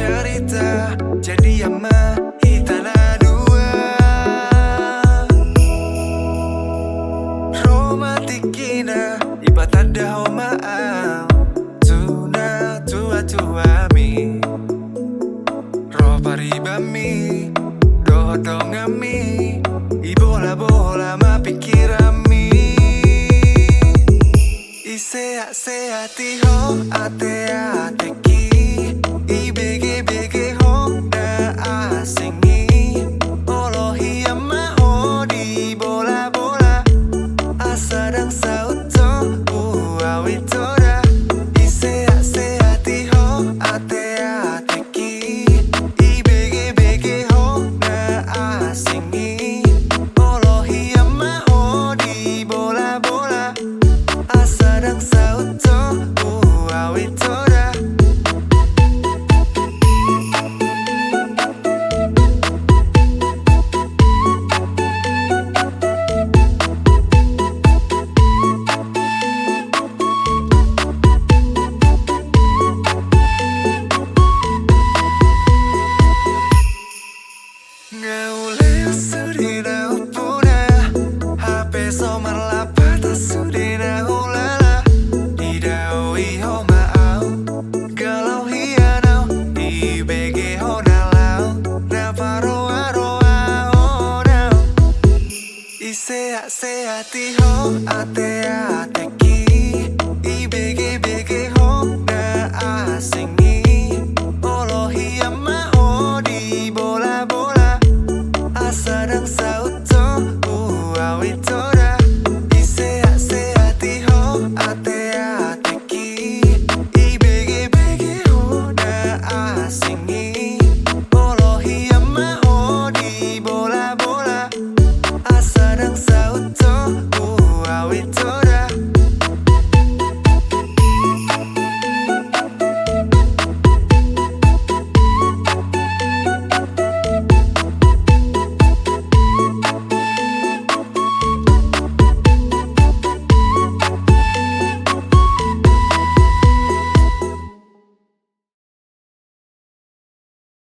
cerita jadi ama itana dua romantikina ibat ada homaam tuna tua tuami ropari bami dongami ibola bola ma pikirami isea sea tiho ate ateki ibege bege ho na asingi olohi ama ho di bola bola asadang sauto uawitora isea sea tiho ate ateki ibege bege ho na asingi olohi ama ho di bola bola asadang sauto uawitora Ngauleo sudina upuna HP somar lapata sudina ulala Didau iho maau Galau hianau Ibege honalau Naparoa roa honau Isea sea tiho ate ate